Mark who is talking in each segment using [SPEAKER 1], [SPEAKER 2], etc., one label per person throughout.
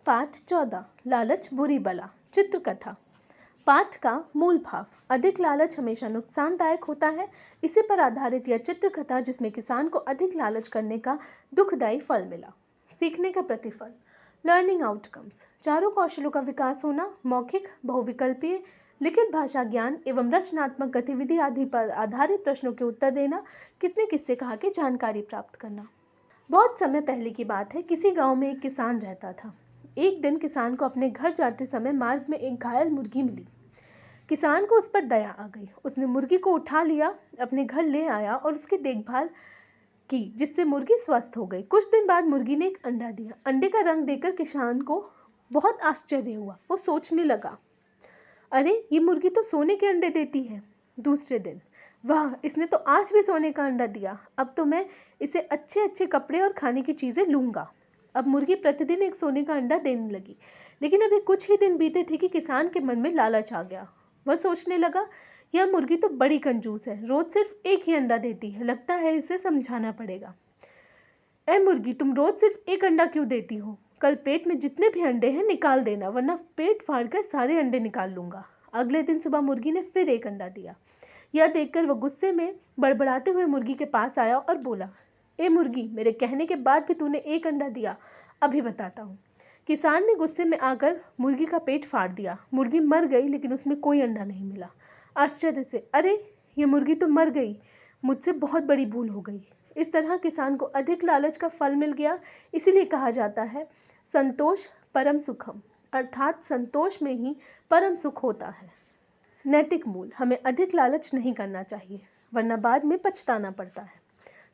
[SPEAKER 1] पाठ 14 लालच बुरी बला। चित्रकथा। पाठ का मूल भाव। अधिक लालच हमेशा नुकसानदायक होता है। इसी पर आधारित यह चित्रकथा जिसमें किसान को अधिक लालच करने का दुखदायी फल मिला। सीखने का प्रतिफल। Learning outcomes. चारों कौशलों का विकास होना, मौखिक, बहुविकल्पीय, लिखित भाषा ज्ञान एवं रचनात्मक गतिविधि आदि पर आधारित प्रश्नों के उत्तर देना, किसने किससे कहा कि जानकारी प्राप्त करना। बहुत समय पहले की बात है। किसी गांव में एक किसान रहता था। एक दिन किसान को अपने घर जाते समय मार्ग में एक घायल मुर्गी मिली। किसान को उस पर दया आ गई। उसने मुर्गी को उठा लिया, अपने घर ले आया और उसकी देखभाल की, जिससे मुर्गी स्वस्थ हो गई। कुछ दिन बाद मुर्गी ने एक अंडा दिया। अंडे का रंग देखकर किसान को बहुत आश्चर्य हुआ। वो सोचने लगा, अरे ये मुर्गी तो सोने के अंडे देती है। दूसरे दिन, वाह, इसने तो आज भी सोने का अंडा दिया। अब तो मैं इसे अच्छे अच्छे कपड़े और खाने की चीज़ें लूँगा। अब मुर्गी प्रतिदिन एक सोने का अंडा देने लगी। लेकिन अभी कुछ ही दिन बीते थे कि किसान के मन में लालच आ गया। वह सोचने लगा, यह मुर्गी तो बड़ी कंजूस है, रोज सिर्फ एक ही अंडा देती है। लगता है इसे समझाना पड़ेगा। ऐ मुर्गी, तुम रोज सिर्फ एक अंडा क्यों देती हो? कल पेट में जितने भी अंडे हैं निकाल देना, वरना पेट फाड़ कर सारे अंडे निकाल लूँगा। अगले दिन सुबह मुर्गी ने फिर एक अंडा दिया। यह देखकर वह गुस्से में बड़बड़ाते हुए मुर्गी के पास आया और बोला, ए मुर्गी, मेरे कहने के बाद भी तूने एक अंडा दिया। अभी बताता हूँ। किसान ने गुस्से में आकर मुर्गी का पेट फाड़ दिया। मुर्गी मर गई, लेकिन उसमें कोई अंडा नहीं मिला। आश्चर्य से, अरे ये मुर्गी तो मर गई, मुझसे बहुत बड़ी भूल हो गई। इस तरह किसान को अधिक लालच का फल मिल गया। इसीलिए कहा जाता है, संतोष परम सुखम, अर्थात संतोष में ही परम सुख होता है। नैतिक मूल। हमें अधिक लालच नहीं करना चाहिए, वरना बाद में पछताना पड़ता है।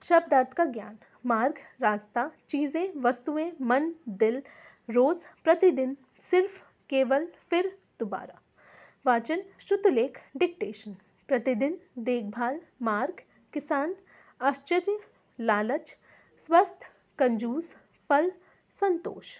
[SPEAKER 1] शब्दार्थ का ज्ञान। मार्ग, रास्ता, चीज़ें, वस्तुएं, मन, दिल, रोज, प्रतिदिन, सिर्फ, केवल, फिर, दोबारा। वाचन, श्रुतलेख, डिक्टेशन। प्रतिदिन, देखभाल, मार्ग, किसान, आश्चर्य, लालच, स्वस्थ, कंजूस, फल, संतोष।